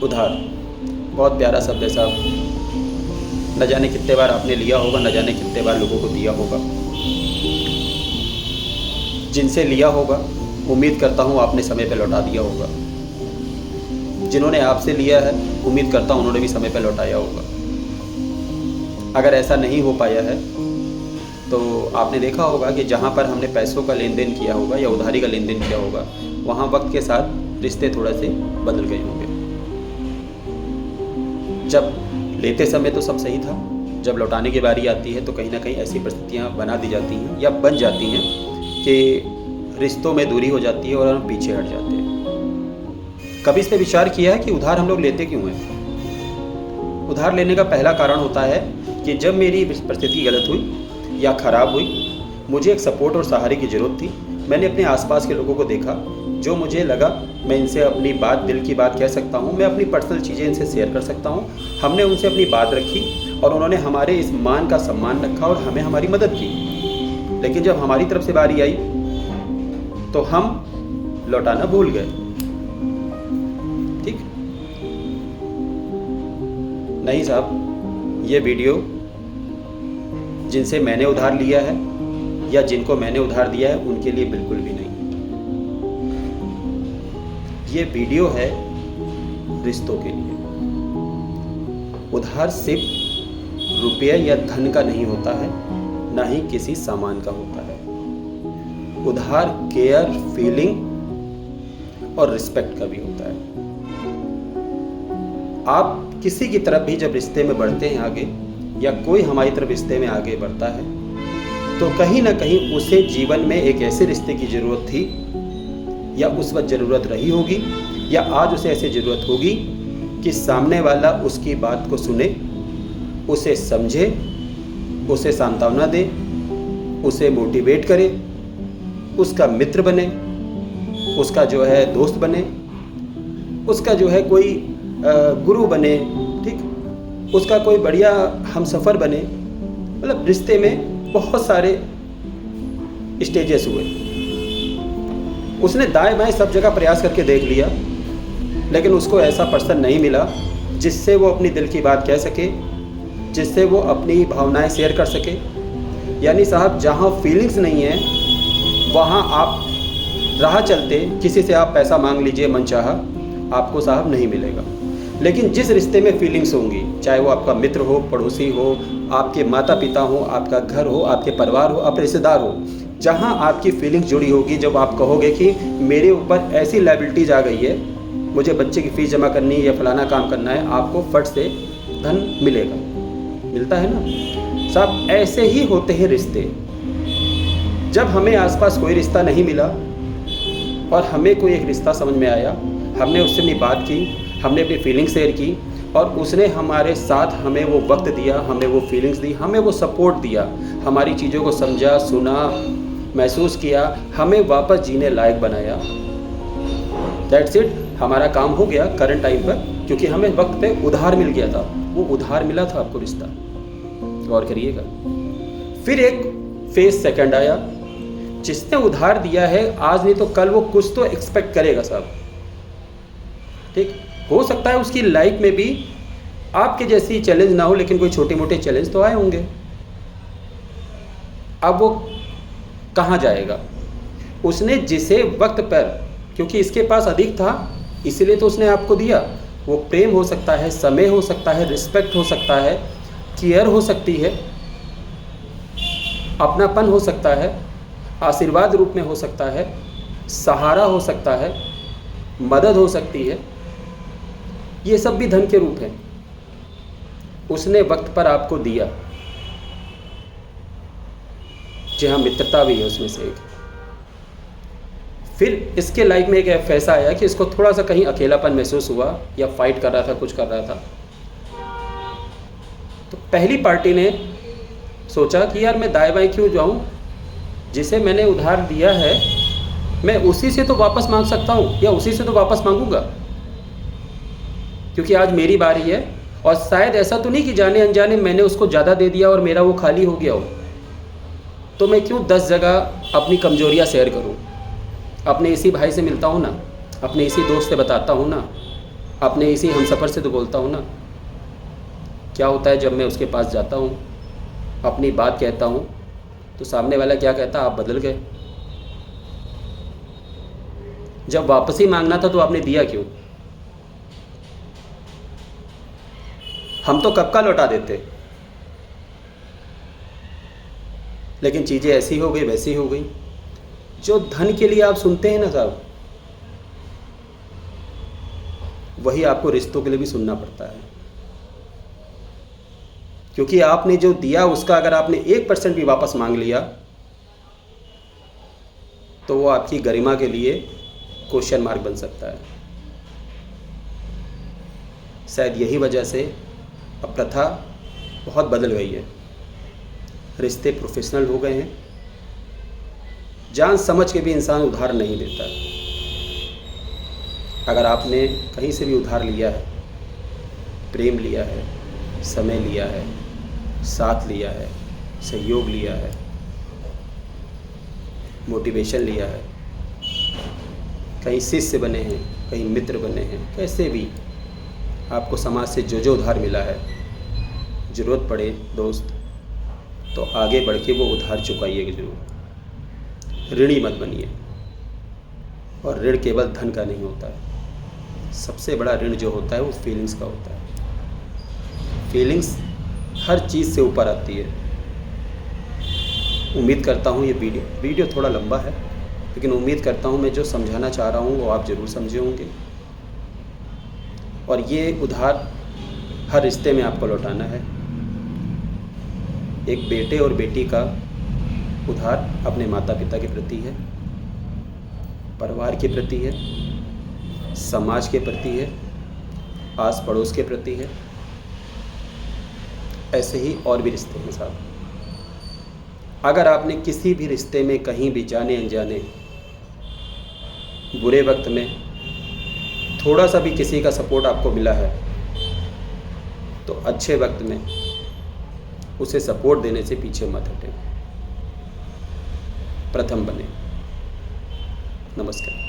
उधार बहुत प्यारा शब्द है साहब। न जाने कितने बार आपने लिया होगा, न जाने कितने बार लोगों को दिया होगा। जिनसे लिया होगा उम्मीद करता हूँ आपने समय पे लौटा दिया होगा। जिन्होंने आपसे लिया है उम्मीद करता हूँ उन्होंने भी समय पे लौटाया होगा। अगर ऐसा नहीं हो पाया है तो आपने देखा होगा कि जहाँ पर हमने पैसों का लेन देन किया होगा या उधारी का लेन देन किया होगा, वहाँ वक्त के साथ रिश्ते थोड़ा से बदल गए होंगे। जब लेते समय तो सब सही था, जब लौटाने की बारी आती है तो कहीं ना कहीं ऐसी परिस्थितियाँ बना दी जाती हैं या बन जाती हैं कि रिश्तों में दूरी हो जाती है और हम पीछे हट जाते हैं। कभी इस पर विचार किया है कि उधार हम लोग लेते क्यों हैं? उधार लेने का पहला कारण होता है कि जब मेरी परिस्थिति गलत हुई या ख़राब हुई, मुझे एक सपोर्ट और सहारे की ज़रूरत थी। मैंने अपने आसपास के लोगों को देखा, जो मुझे लगा मैं इनसे अपनी बात, दिल की बात कह सकता हूँ, मैं अपनी पर्सनल चीज़ें इनसे शेयर कर सकता हूँ। हमने उनसे अपनी बात रखी और उन्होंने हमारे इस मान का सम्मान रखा और हमें हमारी मदद की। लेकिन जब हमारी तरफ से बारी आई तो हम लौटाना भूल गए। ठीक नहीं साहब, ये वीडियो जिनसे मैंने उधार लिया है या जिनको मैंने उधार दिया है उनके लिए बिल्कुल भी नहीं। ये वीडियो है रिश्तों के लिए। उधार सिर्फ रुपये या धन का नहीं होता है, ना ही किसी सामान का होता है। उधार केयर, फीलिंग और रिस्पेक्ट का भी होता है। आप किसी की तरफ भी जब रिश्ते में बढ़ते हैं आगे, या कोई हमारी तरफ रिश्ते में आगे बढ़ता है, तो कहीं ना कहीं उसे जीवन में एक ऐसे रिश्ते की ज़रूरत थी, या उस वक्त ज़रूरत रही होगी, या आज उसे ऐसी ज़रूरत होगी कि सामने वाला उसकी बात को सुने, उसे समझे, उसे सांत्वना दे, उसे मोटिवेट करे, उसका मित्र बने, उसका जो है दोस्त बने, उसका जो है कोई गुरु बने, ठीक, उसका कोई बढ़िया हमसफ़र बने। मतलब रिश्ते में बहुत सारे स्टेजेस हुए। उसने दाएं बाएं सब जगह प्रयास करके देख लिया, लेकिन उसको ऐसा पर्सन नहीं मिला जिससे वो अपनी दिल की बात कह सके, जिससे वो अपनी भावनाएं शेयर कर सके। यानी साहब, जहाँ फीलिंग्स नहीं है वहाँ आप राह चलते किसी से आप पैसा मांग लीजिए मनचाहा, आपको साहब नहीं मिलेगा। लेकिन जिस रिश्ते में फीलिंग्स होंगी, चाहे वो आपका मित्र हो, पड़ोसी हो, आपके माता पिता हो, आपका घर हो, आपके परिवार हो, आपके रिश्तेदार हो, जहाँ आपकी फीलिंग्स जुड़ी होगी, जब आप कहोगे कि मेरे ऊपर ऐसी लायबिलिटीज़ आ गई है, मुझे बच्चे की फ़ीस जमा करनी है या फलाना काम करना है, आपको फट से धन मिलेगा। मिलता है ना साहब? ऐसे ही होते हैं रिश्ते। जब हमें आसपास कोई रिश्ता नहीं मिला और हमें कोई एक रिश्ता समझ में आया, हमने उससे अपनी बात की, हमने अपनी फीलिंग्स शेयर की और उसने हमारे साथ हमें वो वक्त दिया, हमें वो फीलिंग्स दी, हमें वो सपोर्ट दिया, हमारी चीज़ों को समझा, सुना, महसूस किया, हमें वापस जीने लायक बनाया। That's it. हमारा काम हो गया करंट टाइम पर, क्योंकि हमें वक्त पे उधार मिल गया था। वो उधार मिला था आपको रिश्ता, गौर करिएगा। फिर एक फेज सेकंड आया। जिसने उधार दिया है, आज नहीं तो कल वो कुछ तो एक्सपेक्ट करेगा साहब। ठीक, हो सकता है उसकी लाइफ में भी आपके जैसी चैलेंज ना हो, लेकिन कोई छोटे मोटे चैलेंज तो आए होंगे। अब वो कहाँ जाएगा? उसने जिसे वक्त पर, क्योंकि इसके पास अधिक था इसलिए तो उसने आपको दिया। वो प्रेम हो सकता है, समय हो सकता है, रिस्पेक्ट हो सकता है, केयर हो सकती है, अपनापन हो सकता है, आशीर्वाद रूप में हो सकता है, सहारा हो सकता है, मदद हो सकती है। ये सब भी धन के रूप हैं। उसने वक्त पर आपको दिया। जी हाँ, मित्रता भी है उसमें से एक। फिर इसके लाइफ में एक ऐसा आया कि इसको थोड़ा सा कहीं अकेलापन महसूस हुआ, या फाइट कर रहा था, कुछ कर रहा था। तो पहली पार्टी ने सोचा कि यार मैं दाएं बाएं क्यों जाऊं, जिसे मैंने उधार दिया है मैं उसी से तो वापस मांग सकता हूं, या उसी से तो वापस मांगूंगा, क्योंकि आज मेरी बारी है। और शायद ऐसा तो नहीं कि जाने अनजाने मैंने उसको ज़्यादा दे दिया और मेरा वो खाली हो गया हो, तो मैं क्यों 10 जगह अपनी कमजोरियां शेयर करूं? अपने इसी भाई से मिलता हूं ना, अपने इसी दोस्त से बताता हूं ना, अपने इसी हमसफ़र से तो बोलता हूँ ना, क्या होता है जब मैं उसके पास जाता हूँ, अपनी बात कहता हूँ, तो सामने वाला क्या कहता, आप बदल गए। जब वापसी मांगना था तो आपने दिया क्यों? हम तो कब का लौटा देते, लेकिन चीज़ें ऐसी हो गई वैसी हो गई। जो धन के लिए आप सुनते हैं ना साहब, वही आपको रिश्तों के लिए भी सुनना पड़ता है। क्योंकि आपने जो दिया उसका अगर आपने 1% भी वापस मांग लिया तो वो आपकी गरिमा के लिए क्वेश्चन मार्क बन सकता है। शायद यही वजह से अब प्रथा बहुत बदल गई है, रिश्ते प्रोफेशनल हो गए हैं, जान समझ के भी इंसान उधार नहीं देता। अगर आपने कहीं से भी उधार लिया है, प्रेम लिया है, समय लिया है, साथ लिया है, सहयोग लिया है, मोटिवेशन लिया है, कहीं शिष्य बने हैं, कहीं मित्र बने हैं, कैसे भी आपको समाज से जो उधार मिला है, ज़रूरत पड़े दोस्त तो आगे बढ़ के वो उधार चुकाइएगा ज़रूर। ऋणी मत बनिए। और ऋण केवल धन का नहीं होता है, सबसे बड़ा ऋण जो होता है वो फीलिंग्स का होता है। फीलिंग्स हर चीज़ से ऊपर आती है। उम्मीद करता हूँ ये वीडियो थोड़ा लंबा है, लेकिन उम्मीद करता हूँ मैं जो समझाना चाह रहा हूँ वो आप ज़रूर समझे होंगे। और ये उधार हर रिश्ते में आपको लौटाना है। एक बेटे और बेटी का उधार अपने माता पिता के प्रति है, परिवार के प्रति है, समाज के प्रति है, आस पड़ोस के प्रति है। ऐसे ही और भी रिश्ते हैं साहब। अगर आपने किसी भी रिश्ते में कहीं भी जाने अनजाने बुरे वक्त में थोड़ा सा भी किसी का सपोर्ट आपको मिला है तो अच्छे वक्त में उसे सपोर्ट देने से पीछे मत हटें, प्रथम बने। नमस्कार।